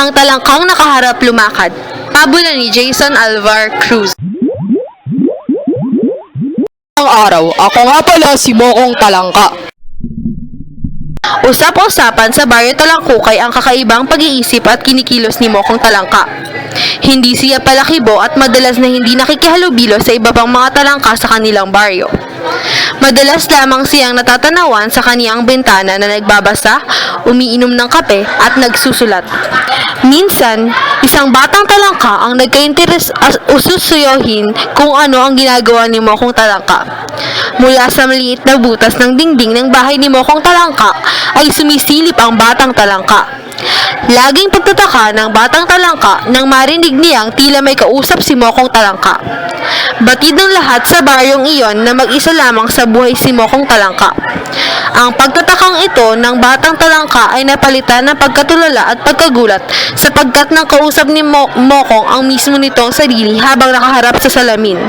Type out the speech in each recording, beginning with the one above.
Ang talangkang nakaharap lumakad. Pabula ni Jason Alvar Cruz. Ang araw, ako nga pala si Mokong Talangka. Usap-usapan sa baryo Talangkukay ang kakaibang pag-iisip at kinikilos ni Mokong Talangka. Hindi siya palakibo at madalas na hindi nakikihalubilo sa iba pang mga talangka sa kanilang baryo. Madalas lamang siyang natatanawan sa kaniyang bintana na nagbabasa, umiinom ng kape at nagsusulat. Minsan, isang batang talangka ang nagka-interes ususuyohin kung ano ang ginagawa ni Mokong Talangka. Mula sa maliit na butas ng dingding ng bahay ni Mokong Talangka ay sumisilip ang batang talangka. Laging pagtataka ng batang talangka nang marinig niyang tila may kausap si Mokong Talangka. Batid ng lahat sa baryong iyon na mag-isa lamang sa buhay si Mokong Talangka. Ang pagtatakang ito ng batang talangka ay napalitan ng pagkatulala at pagkagulat sapagkat nang kausap ni Mokong ang mismo nitong sarili habang nakaharap sa salamin.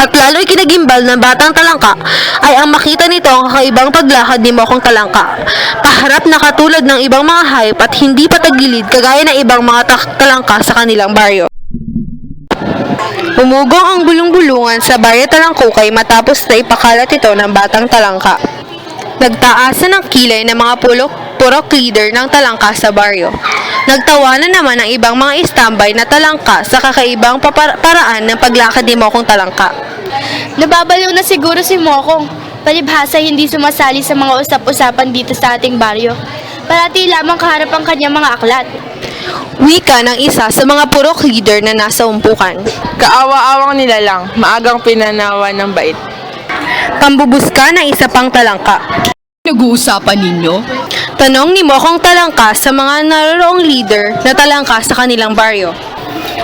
At lalo'y kinagimbal ng batang talangka ay ang makita nito ang kakaibang paglakad ni Mokong Talangka. Paharap na katulad ng ibang mga hayop at hindi patagilid kagaya ng ibang mga talangka sa kanilang baryo. Umugong ang bulong-bulungan sa baryo Talangkukay matapos na ipakalat ito ng batang talangka. Nagtaasan ng kilay ng mga purok leader ng talangka sa baryo. Nagtawanan naman ang ibang mga istambay na talangka sa kakaibang paraan ng paglakad ni Mokong Talangka. Nababaliw na siguro si Mokong. Palibhasa hindi sumasali sa mga usap-usapan dito sa ating baryo. Parati lamang kaharap ang kanyang mga aklat. Wika ng isa sa mga purok leader na nasa umpukan. Kaawa-awang nila lang, maagang pinanawan ng bait. Pambubuska ng isa pang talangka. Nag-uusapan ninyo? Tanong ni Mokong Talangka sa mga naroroong leader na talangka sa kanilang baryo.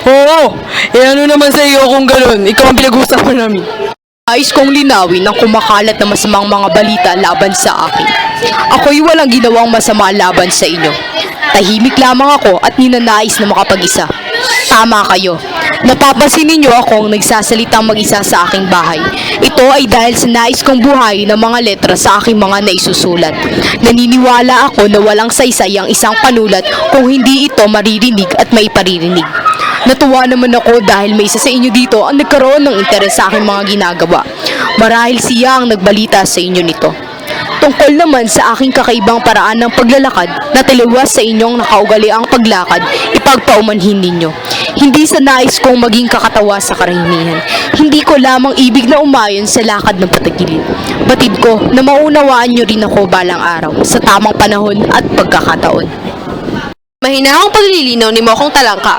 Oo, ano naman sa iyo kung gano'n? Ikaw ang pinag-uusapan namin. Nais kong linawin ang kumakalat na masamang mga balita laban sa akin. Ako'y walang ginawang masama laban sa inyo. Tahimik lamang ako at ninanais na makapag-isa. Tama kayo. Napapansin ninyo akong nagsasalitang mag-isa sa aking bahay. Ito ay dahil sa nais kong buhayin ng mga letra sa aking mga naisusulat. Naniniwala ako na walang saysay ang isang panulat kung hindi ito maririnig at maiparirinig. Natuwa naman ako dahil may isa sa inyo dito ang nagkaroon ng interes sa aking mga ginagawa. Marahil siya ang nagbalita sa inyo nito. Tungkol naman sa aking kakaibang paraan ng paglalakad na taliwas sa inyong nakaugaliang paglakad, ipagpaumanhin ninyo. Hindi sa nais kong maging kakatawa sa karamihan. Hindi ko lamang ibig na umayon sa lakad ng patagilid. Batid ko na maunawaan nyo rin ako balang araw sa tamang panahon at pagkakataon. Mahinahong paglilinaw ni Mokong Talangka.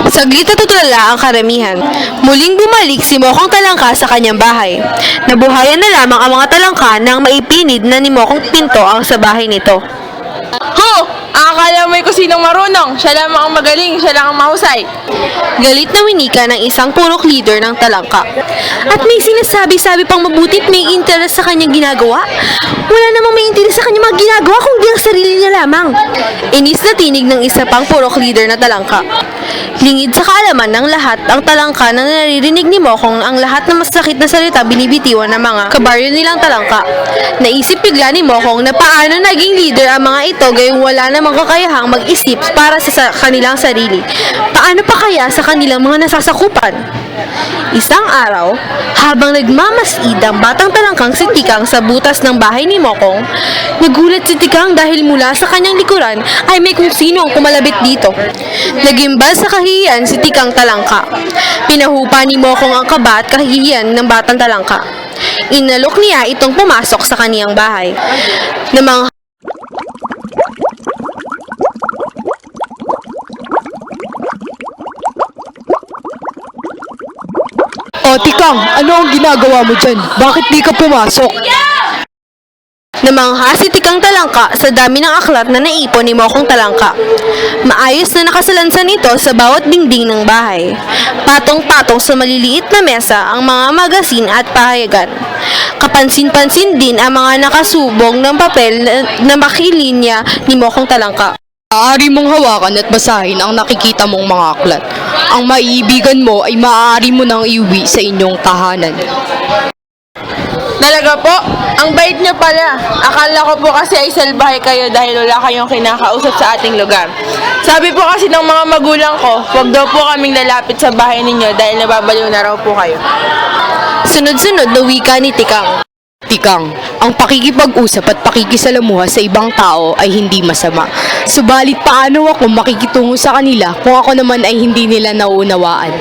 Saglit na tutulala ang karamihan. Muling bumalik si Mokong Talangka sa kanyang bahay. Nabuhayan na lamang ang mga talangka nang maipinid na ni Mokong pinto ang sa bahay nito. Ho! Akala mo'y kusinong marunong. Siya lamang ang magaling, siya lang ang mahusay. Galit na winika ng isang purok leader ng talangka. At may sinasabi-sabi pang mabuti at may interes sa kanyang ginagawa. Wala namang may interes sa kanyang mga ginagawa kundi ang sarili niya lamang. Inis na tinig ng isa pang purok leader na talangka. Lingid sa kaalaman ng lahat ang talangka na naririnig ni Mokong ang lahat ng masakit na salita binibitiwan ng mga kabaryo nilang talangka. Naisip bigla ni Mokong na paano naging leader ang mga ito gayong wala namang kakayahang mag-isip para sa kanilang sarili. Paano pa kaya sa kanilang mga nasasakupan? Isang araw, habang nagmamasid ang batang talangkang si Tikang sa butas ng bahay ni Mokong, nagulat si Tikang dahil mula sa kanyang likuran ay may kung sino ang kumalabit dito. Nagimbal sa kahihiyan si Tikang Talangka. Pinahupa ni Mokong ang kaba at kahihiyan ng batang talangka. Inalok niya itong pumasok sa kaniyang bahay. Namang O, Tikang, ano ang ginagawa mo dyan? Bakit di ka pumasok? namangha si Tikang Talangka sa dami ng aklat na naipon ni Mokong Talangka. Maayos na nakasalansan ito sa bawat dingding ng bahay. Patong-patong sa maliliit na mesa ang mga magasin at pahayagan. Kapansin-pansin din ang mga nakasubong ng papel na makilinya ni Mokong Talangka. Maaari mong hawakan at basahin ang nakikita mong mga aklat. Ang maiibigan mo ay maaari mo nang iuwi sa inyong tahanan. Talaga po? Ang bait niyo pala. Akala ko po kasi ay salbahe kayo dahil wala kayong kinakausap sa ating lugar. Sabi po kasi ng mga magulang ko, huwag daw po kaming lalapit sa bahay ninyo dahil nababaliw na raw po kayo. Sunod-sunod na wika ni Tikang. Tikang, ang pakikipag-usap at pakikisalamuha sa ibang tao ay hindi masama. Subalit paano ako makikitungo sa kanila kung ako naman ay hindi nila nauunawaan?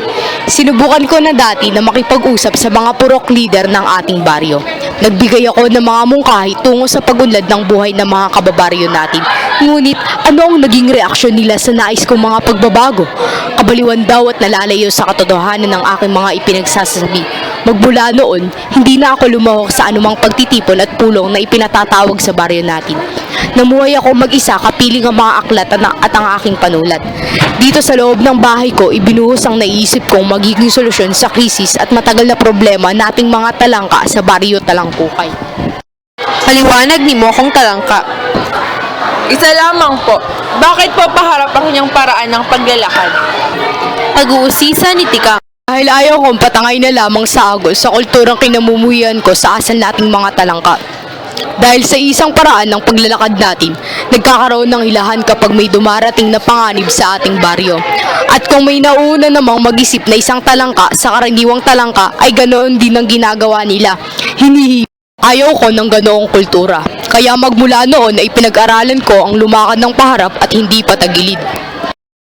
Sinubukan ko na dati na makipag-usap sa mga purok leader ng ating baryo. Nagbigay ako ng mga mungkahi tungo sa pagunlad ng buhay ng mga kababaryo natin. Ngunit ano ang naging reaksyon nila sa nais kong mga pagbabago? Kabaliwan daw at nalalayo sa katotohanan ng aking mga ipinagsasabi. Magmula noon, hindi na ako lumahok sa anumang pagtitipon at pulong na ipinatatawag sa baryo natin. Namuhay ako mag-isa kapiling ang mga aklat at ang aking panulat. Dito sa loob ng bahay ko, ibinuhos ang naiisip kong magiging solusyon sa krisis at matagal na problema nating mga talangka sa baryo Talangkukay. Paliwanag ni Mokong Talangka. Isa lamang po. Bakit po paharap ang inyong paraan ng paglalakad? Pag-uusisa ni Tikang. Dahil ayaw kong patangay na lamang sa agos sa kulturang kinamumuhian ko sa asal nating mga talangka. Dahil sa isang paraan ng paglalakad natin, nagkakaroon ng hilahan kapag may dumarating na panganib sa ating baryo. At kung may nauna namang mag-isip na isang talangka sa karaniwang talangka, ay ganoon din ang ginagawa nila. Ayaw ko ng ganoong kultura. Kaya magmula noon ay pinag-aralan ko ang lumakad ng paharap at hindi patagilid.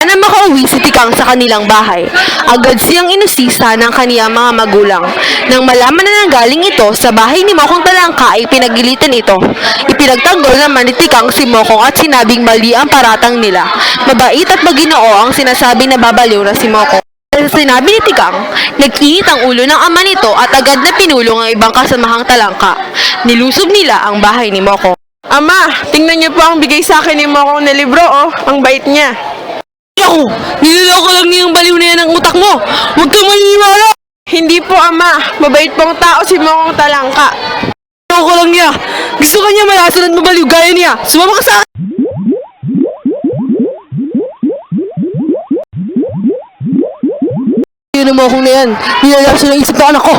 Na makauwi si Tikang sa kanilang bahay, agad siyang inusisa ng kaniyang mga magulang. Nang malaman na nanggaling ito sa bahay ni Mokong Talangka ay pinagilitan ito. Ipinagtanggol naman ni Tikang si Mokong at sinabing mali ang paratang nila. Mabait at maginoo ang sinasabi na babaliw na si Mokong. Sa sinabi ni Tikang, nag-init ang ulo ng ama nito at agad na pinulong ang ibang kasamahang talangka. Nilusob nila ang bahay ni Mokong. Ama, tingnan niyo po ang bigay sa akin ni Mokong na libro, oh. Ang bait niya. Ako, niloloko lang niyang baliw na yan ang utak mo. Huwag kang maniniwala. Hindi po, Ama. Mabait pong tao si Mokong Talangka. Niloloko lang niya. Gusto ka niya malasan at mabaliw gaya niya. Sumama ka sa akin. Yun ang Mokong na yan. Nilalaso ng isip ng anak ko.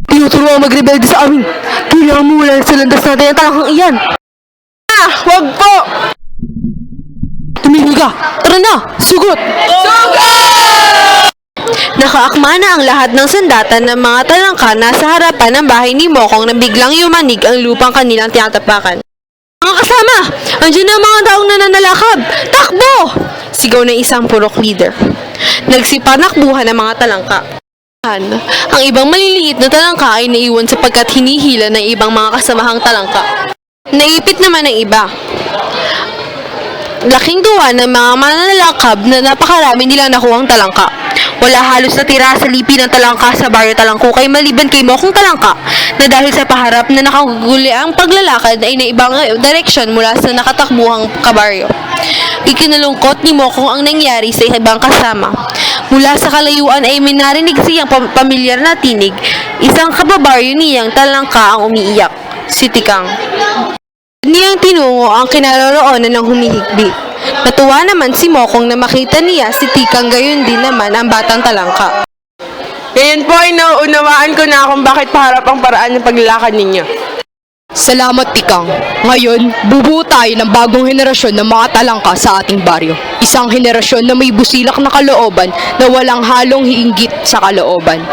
Tinuturuan ang magrebelde sa amin. Kailangan mo wala sa landas natin ang talangkang iyan. Ah, wag po! Tumigil ka! Tara na! Sugot! Nakaakma na ang lahat ng sandatan ng mga talangka na sa harapan ng bahay ni Mokong na biglang yumanig ang lupang kanilang tinatapakan. Mga kasama! Andiyan na ang mga taong nananalakab! Takbo! Sigaw ng isang purok leader. Nagsipanakbuhan ang mga talangka. Ang ibang maliliit na talangka ay naiwan sapagkat hinihila ng ibang mga kasamahang talangka. Naipit naman ng iba. Laking tuwa ng mga mananalakab na napakarami nilang nakuhang talangka. Wala halos natira sa lipi ng talangka sa baryo Talangkukay maliban kay Mokong Talangka na dahil sa paharap na nakaguguli ang paglalakad ay naibang direksyon mula sa nakatakbuhang kabaryo. Ikinalungkot ni Mokong ang nangyari sa ibang kasama. Mula sa kalayuan ay may narinig siyang pamilyar na tinig. Isang kababaryo niyang talangka ang umiiyak, si Tikang. Niyang tinungo ang kinaroroonan ng humihigbi. Natuwa naman si Mokong na makita niya si Tikang gayon din naman ang batang talangka. Ngayon po ay nauunawaan ko na kung bakit paharap ang paraan ng paglalakad ninyo. Salamat, Tikang. Ngayon, bubuo tayo ng bagong henerasyon ng mga talangka sa ating baryo. Isang henerasyon na may busilak na kalooban na walang halong hiinggit sa kalooban.